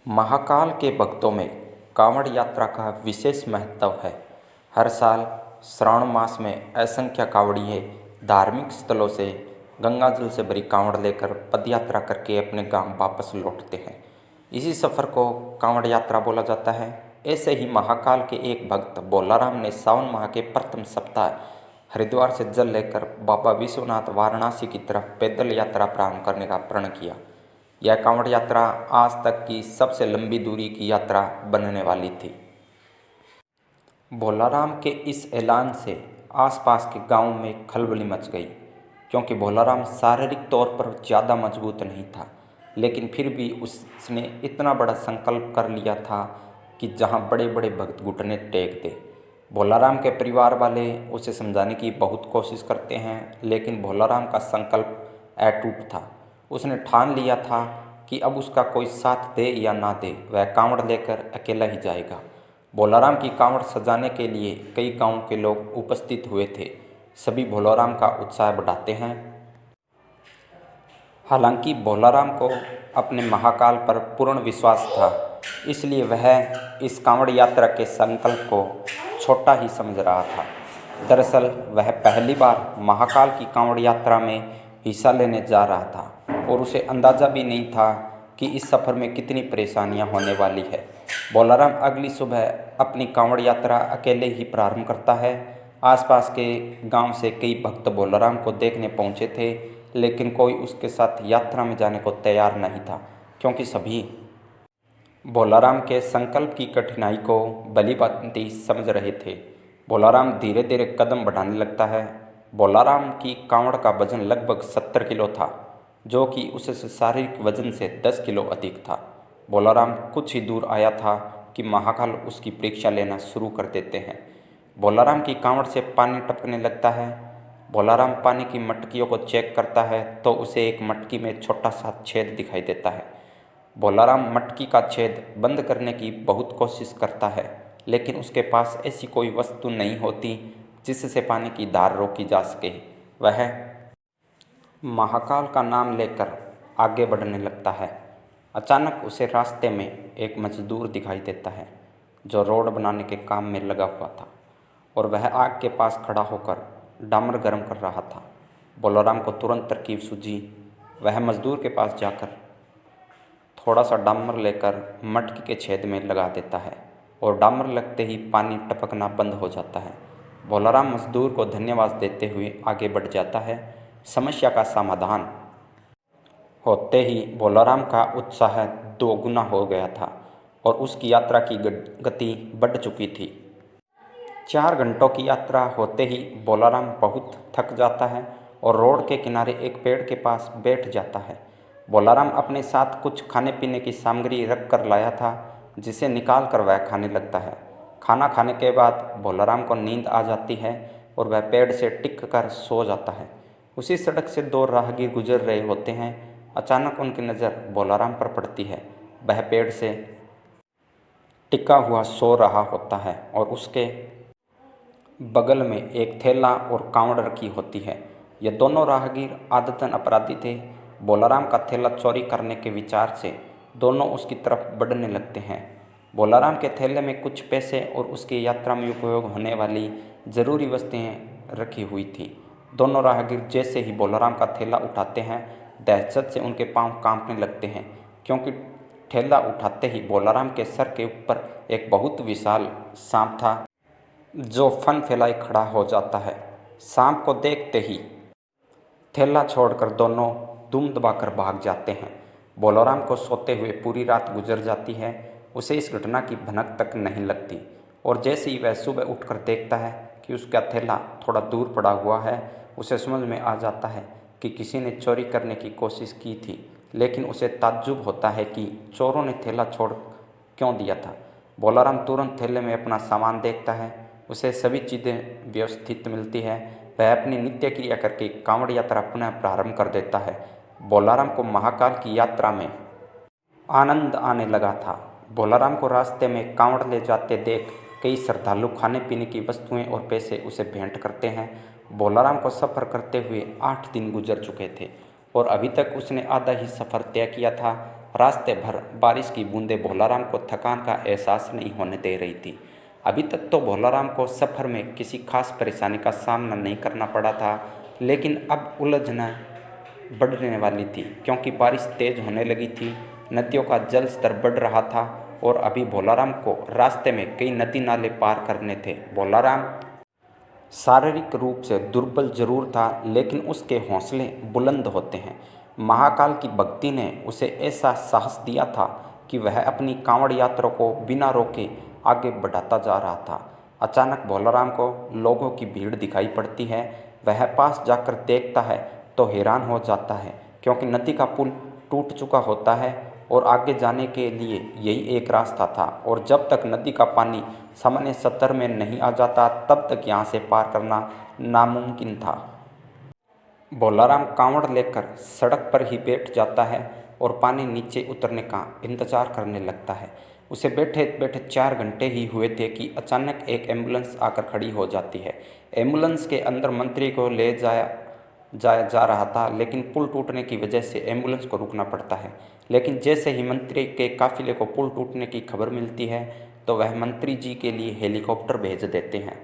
महाकाल के भक्तों में कांवड़ यात्रा का विशेष महत्व है। हर साल श्रावण मास में असंख्य कांवड़िए धार्मिक स्थलों से गंगाजल से भरी कांवड़ लेकर पदयात्रा करके अपने गांव वापस लौटते हैं। इसी सफ़र को कांवड़ यात्रा बोला जाता है। ऐसे ही महाकाल के एक भक्त भोलाराम ने सावन माह के प्रथम सप्ताह हरिद्वार से जल लेकर बाबा विश्वनाथ वाराणसी की तरफ पैदल यात्रा प्रारंभ करने का प्रण किया। यह कांवड़ यात्रा आज तक की सबसे लंबी दूरी की यात्रा बनने वाली थी। भोलाराम के इस ऐलान से आसपास के गांवों में खलबली मच गई, क्योंकि भोलाराम शारीरिक तौर पर ज़्यादा मजबूत नहीं था, लेकिन फिर भी उसने इतना बड़ा संकल्प कर लिया था कि जहां बड़े बड़े भक्त घुटने टेक दे। भोलाराम के परिवार वाले उसे समझाने की बहुत कोशिश करते हैं, लेकिन भोलाराम का संकल्प अटूट था। उसने ठान लिया था कि अब उसका कोई साथ दे या ना दे, वह कांवड़ लेकर अकेला ही जाएगा। भोलाराम की कांवड़ सजाने के लिए कई गांवों के लोग उपस्थित हुए थे। सभी भोलाराम का उत्साह बढ़ाते हैं। हालांकि भोलाराम को अपने महाकाल पर पूर्ण विश्वास था, इसलिए वह इस कांवड़ यात्रा के संकल्प को छोटा ही समझ रहा था। दरअसल वह पहली बार महाकाल की कांवड़ यात्रा में हिस्सा लेने जा रहा था और उसे अंदाज़ा भी नहीं था कि इस सफ़र में कितनी परेशानियां होने वाली है। भोलाराम अगली सुबह अपनी कांवड़ यात्रा अकेले ही प्रारंभ करता है। आसपास के गांव से कई भक्त भोलाराम को देखने पहुंचे थे, लेकिन कोई उसके साथ यात्रा में जाने को तैयार नहीं था, क्योंकि सभी भोलाराम के संकल्प की कठिनाई को भलीभांति समझ रहे थे। भोलाराम धीरे धीरे कदम बढ़ाने लगता है। भोलाराम की कांवड़ का वजन लगभग 70 किलो था, जो कि उससे शारीरिक वजन से 10 किलो अधिक था। भोलाराम कुछ ही दूर आया था कि महाकाल उसकी परीक्षा लेना शुरू कर देते हैं। भोलाराम की कांवड़ से पानी टपकने लगता है। भोलाराम पानी की मटकियों को चेक करता है तो उसे एक मटकी में छोटा सा छेद दिखाई देता है। भोलाराम मटकी का छेद बंद करने की बहुत कोशिश करता है, लेकिन उसके पास ऐसी कोई वस्तु नहीं होती जिससे पानी की धार रोकी जा सके। वह महाकाल का नाम लेकर आगे बढ़ने लगता है। अचानक उसे रास्ते में एक मजदूर दिखाई देता है, जो रोड बनाने के काम में लगा हुआ था, और वह आग के पास खड़ा होकर डामर गर्म कर रहा था। भोलाराम को तुरंत तरकीब सूझी। वह मजदूर के पास जाकर थोड़ा सा डामर लेकर मटकी के छेद में लगा देता है और डामर लगते ही पानी टपकना बंद हो जाता है। भोलाराम मजदूर को धन्यवाद देते हुए आगे बढ़ जाता है। समस्या का समाधान होते ही भोलाराम का उत्साह दोगुना हो गया था और उसकी यात्रा की गति बढ़ चुकी थी। 4 घंटों की यात्रा होते ही भोलाराम बहुत थक जाता है और रोड के किनारे एक पेड़ के पास बैठ जाता है। भोलाराम अपने साथ कुछ खाने पीने की सामग्री रख कर लाया था, जिसे निकाल कर वह खाने लगता है। खाना खाने के बाद भोलाराम को नींद आ जाती है और वह पेड़ से टिक कर सो जाता है। उसी सड़क से 2 राहगीर गुजर रहे होते हैं। अचानक उनकी नज़र भोलाराम पर पड़ती है। वह पेड़ से टिका हुआ सो रहा होता है और उसके बगल में एक थैला और कांवड़ रखी होती है। ये दोनों राहगीर आदतन अपराधी थे। भोलाराम का थैला चोरी करने के विचार से दोनों उसकी तरफ बढ़ने लगते हैं। भोलाराम के थैले में कुछ पैसे और उसकी यात्रा में उपयोग होने वाली ज़रूरी वस्तुएं रखी हुई थी। दोनों राहगीर जैसे ही भोलाराम का थैला उठाते हैं, दहशत से उनके पांव कांपने लगते हैं, क्योंकि थैला उठाते ही भोलाराम के सर के ऊपर एक बहुत विशाल सांप था, जो फन फैलाए खड़ा हो जाता है। सांप को देखते ही थैला छोड़कर दोनों दुम दबाकर भाग जाते हैं। भोलाराम को सोते हुए पूरी रात गुजर जाती है। उसे इस घटना की भनक तक नहीं लगती, और जैसे ही वह सुबह उठकर देखता है कि उसका थैला थोड़ा दूर पड़ा हुआ है, उसे समझ में आ जाता है कि किसी ने चोरी करने की कोशिश की थी, लेकिन उसे ताज्जुब होता है कि चोरों ने थैला छोड़ क्यों दिया था। भोलाराम तुरंत थैले में अपना सामान देखता है। उसे सभी चीज़ें व्यवस्थित मिलती है। वह अपनी नित्य क्रिया करके कांवड़ यात्रा पुनः प्रारंभ कर देता है। भोलाराम को महाकाल की यात्रा में आनंद आने लगा था। भोलाराम को रास्ते में कांवड़ ले जाते देख कई श्रद्धालु खाने पीने की वस्तुएं और पैसे उसे भेंट करते हैं। भोलाराम को सफ़र करते हुए 8 दिन गुजर चुके थे और अभी तक उसने आधा ही सफ़र तय किया था। रास्ते भर बारिश की बूंदें भोलाराम को थकान का एहसास नहीं होने दे रही थी। अभी तक तो भोलाराम को सफ़र में किसी खास परेशानी का सामना नहीं करना पड़ा था, लेकिन अब उलझन बढ़ने वाली थी क्योंकि बारिश तेज होने लगी थी। नदियों का जल स्तर बढ़ रहा था और अभी भोलाराम को रास्ते में कई नदी नाले पार करने थे। भोलाराम शारीरिक रूप से दुर्बल जरूर था, लेकिन उसके हौसले बुलंद होते हैं। महाकाल की भक्ति ने उसे ऐसा साहस दिया था कि वह अपनी कांवड़ यात्रा को बिना रोके आगे बढ़ाता जा रहा था। अचानक भोलाराम को लोगों की भीड़ दिखाई पड़ती है। वह पास जाकर देखता है तो हैरान हो जाता है, क्योंकि नदी का पुल टूट चुका होता है और आगे जाने के लिए यही एक रास्ता था, और जब तक नदी का पानी सामान्य स्तर में नहीं आ जाता तब तक यहाँ से पार करना नामुमकिन था। भोलाराम कांवड़ लेकर सड़क पर ही बैठ जाता है और पानी नीचे उतरने का इंतजार करने लगता है। उसे बैठे बैठे 4 घंटे ही हुए थे कि अचानक एक एम्बुलेंस आकर खड़ी हो जाती है। एम्बुलेंस के अंदर मंत्री को ले जाया जाया जा रहा था, लेकिन पुल टूटने की वजह से एम्बुलेंस को रुकना पड़ता है। लेकिन जैसे ही मंत्री के काफिले को पुल टूटने की खबर मिलती है तो वह मंत्री जी के लिए हेलीकॉप्टर भेज देते हैं।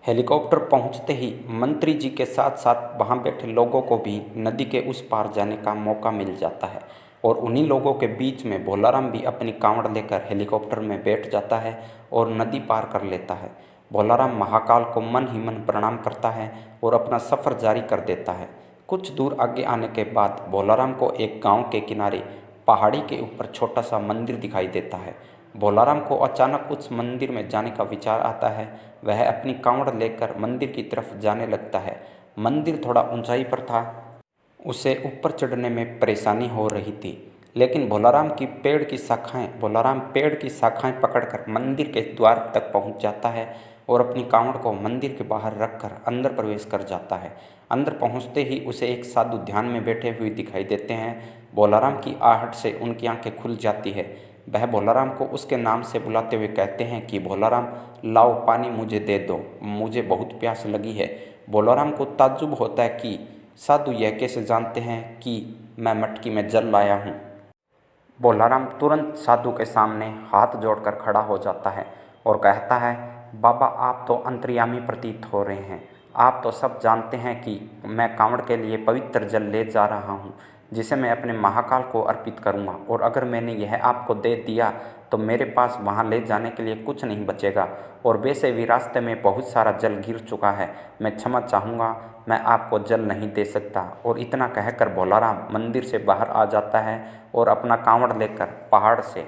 हेलीकॉप्टर पहुंचते ही मंत्री जी के साथ साथ वहां बैठे लोगों को भी नदी के उस पार जाने का मौका मिल जाता है, और उन्हीं लोगों के बीच में भोलाराम भी अपनी कांवड़ लेकर हेलीकॉप्टर में बैठ जाता है और नदी पार कर लेता है। भोलाराम महाकाल को मन ही मन प्रणाम करता है और अपना सफ़र जारी कर देता है। कुछ दूर आगे आने के बाद भोलाराम को एक गांव के किनारे पहाड़ी के ऊपर छोटा सा मंदिर दिखाई देता है। भोलाराम को अचानक उस मंदिर में जाने का विचार आता है। वह अपनी कांवड़ लेकर मंदिर की तरफ जाने लगता है। मंदिर थोड़ा ऊंचाई पर था, उसे ऊपर चढ़ने में परेशानी हो रही थी, लेकिन भोलाराम पेड़ की शाखाएं पकड़कर मंदिर के द्वार तक पहुंच जाता है और अपनी कांवड़ को मंदिर के बाहर रखकर अंदर प्रवेश कर जाता है। अंदर पहुंचते ही उसे एक साधु ध्यान में बैठे हुए दिखाई देते हैं। भोलाराम की आहट से उनकी आंखें खुल जाती है। वह भोलाराम को उसके नाम से बुलाते हुए कहते हैं कि भोलाराम, लाओ पानी मुझे दे दो, मुझे बहुत प्यास लगी है। भोलाराम को ताज्जुब होता है कि साधु यह कैसे जानते हैं कि मैं मटकी में जल लाया हूँ। भोलाराम तुरंत साधु के सामने हाथ जोड़कर खड़ा हो जाता है और कहता है, बाबा आप तो अंतर्यामी प्रतीत हो रहे हैं। आप तो सब जानते हैं कि मैं कांवड़ के लिए पवित्र जल ले जा रहा हूँ, जिसे मैं अपने महाकाल को अर्पित करूँगा, और अगर मैंने यह आपको दे दिया तो मेरे पास वहाँ ले जाने के लिए कुछ नहीं बचेगा, और वैसे भी रास्ते में बहुत सारा जल गिर चुका है। मैं क्षमा चाहूँगा, मैं आपको जल नहीं दे सकता। और इतना कहकर भोलाराम मंदिर से बाहर आ जाता है और अपना कांवड़ लेकर पहाड़ से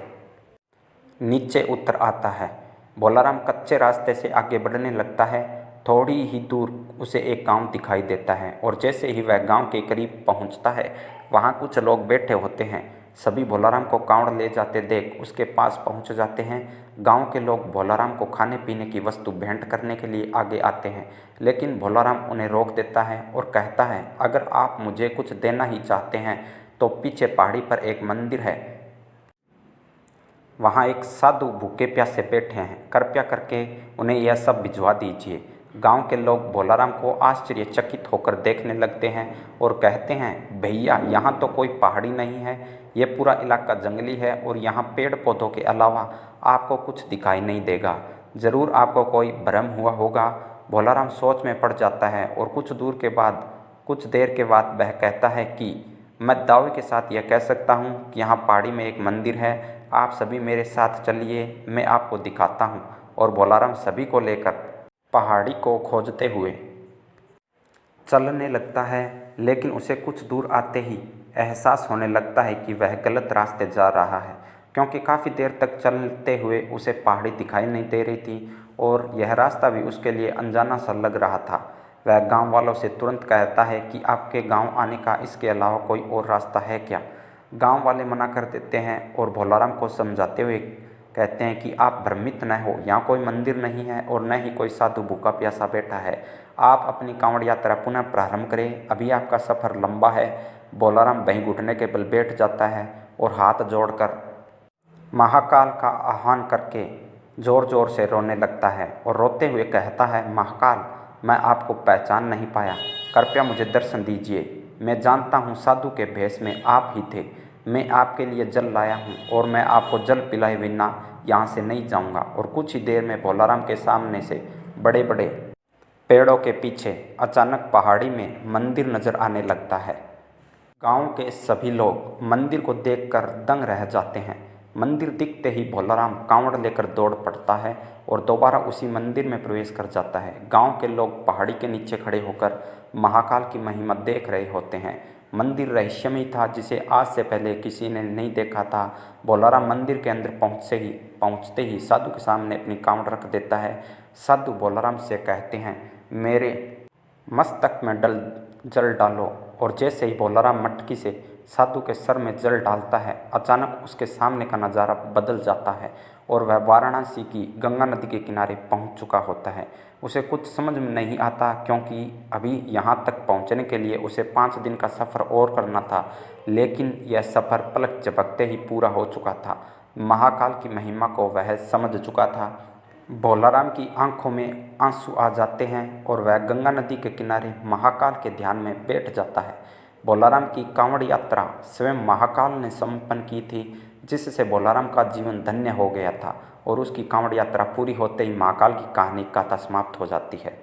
नीचे उतर आता है। भोलाराम कच्चे रास्ते से आगे बढ़ने लगता है। थोड़ी ही दूर उसे एक गांव दिखाई देता है, और जैसे ही वह गांव के करीब पहुंचता है वहां कुछ लोग बैठे होते हैं। सभी भोलाराम को कांवड़ ले जाते देख उसके पास पहुंच जाते हैं। गांव के लोग भोलाराम को खाने पीने की वस्तु भेंट करने के लिए आगे आते हैं, लेकिन भोलाराम उन्हें रोक देता है और कहता है, अगर आप मुझे कुछ देना ही चाहते हैं तो पीछे पहाड़ी पर एक मंदिर है, वहाँ एक साधु भूखे प्यासे बैठे हैं, कृपया करके उन्हें यह सब भिजवा दीजिए। गांव के लोग भोलाराम को आश्चर्यचकित होकर देखने लगते हैं और कहते हैं, भैया यहाँ तो कोई पहाड़ी नहीं है, ये पूरा इलाका जंगली है और यहाँ पेड़ पौधों के अलावा आपको कुछ दिखाई नहीं देगा। ज़रूर आपको कोई भ्रम हुआ होगा। भोलाराम सोच में पड़ जाता है और कुछ देर के बाद वह कहता है कि मैं दावे के साथ यह कह सकता हूँ कि यहाँ पहाड़ी में एक मंदिर है, आप सभी मेरे साथ चलिए, मैं आपको दिखाता हूँ। और भोलाराम सभी को लेकर पहाड़ी को खोजते हुए चलने लगता है, लेकिन उसे कुछ दूर आते ही एहसास होने लगता है कि वह गलत रास्ते जा रहा है, क्योंकि काफ़ी देर तक चलते हुए उसे पहाड़ी दिखाई नहीं दे रही थी और यह रास्ता भी उसके लिए अनजाना सा लग रहा था। वह गांव वालों से तुरंत कहता है कि आपके गांव आने का इसके अलावा कोई और रास्ता है क्या। गांव वाले मना कर देते हैं और भोलाराम को समझाते हुए कहते हैं कि आप भ्रमित न हो, यहाँ कोई मंदिर नहीं है और न ही कोई साधु भूखा प्यासा बैठा है। आप अपनी कांवड़ यात्रा पुनः प्रारंभ करें, अभी आपका सफ़र लंबा है। भोलाराम वहीं घुटने के बल बैठ जाता है और हाथ जोड़कर महाकाल का आह्वान करके ज़ोर ज़ोर से रोने लगता है और रोते हुए कहता है, महाकाल, मैं आपको पहचान नहीं पाया, कृपया मुझे दर्शन दीजिए। मैं जानता हूँ साधु के भेष में आप ही थे। मैं आपके लिए जल लाया हूँ और मैं आपको जल पिलाए बिना यहाँ से नहीं जाऊँगा। और कुछ ही देर में भोलाराम के सामने से बड़े बड़े पेड़ों के पीछे अचानक पहाड़ी में मंदिर नजर आने लगता है। गांव के सभी लोग मंदिर को देखकर दंग रह जाते हैं। मंदिर दिखते ही भोलाराम कांवड़ लेकर दौड़ पड़ता है और दोबारा उसी मंदिर में प्रवेश कर जाता है। गांव के लोग पहाड़ी के नीचे खड़े होकर महाकाल की महिमा देख रहे होते हैं। मंदिर रहस्यमय था जिसे आज से पहले किसी ने नहीं देखा था। भोलाराम मंदिर के अंदर पहुँचते ही साधु के सामने अपनी कांवड़ रख देता है। साधु भोलाराम से कहते हैं, मेरे मस्तक में जल डालो। और जैसे ही भोलाराम मटकी से साधु के सर में जल डालता है, अचानक उसके सामने का नज़ारा बदल जाता है और वह वाराणसी की गंगा नदी के किनारे पहुंच चुका होता है। उसे कुछ समझ में नहीं आता क्योंकि अभी यहाँ तक पहुँचने के लिए उसे 5 दिन का सफ़र और करना था, लेकिन यह सफ़र पलक झपकते ही पूरा हो चुका था। महाकाल की महिमा को वह समझ चुका था। भोलाराम की आंखों में आंसू आ जाते हैं और वह गंगा नदी के किनारे महाकाल के ध्यान में बैठ जाता है। भोलाराम की कांवड़ यात्रा स्वयं महाकाल ने संपन्न की थी, जिससे भोलाराम का जीवन धन्य हो गया था और उसकी कांवड़ यात्रा पूरी होते ही महाकाल की कहानी कथा समाप्त हो जाती है।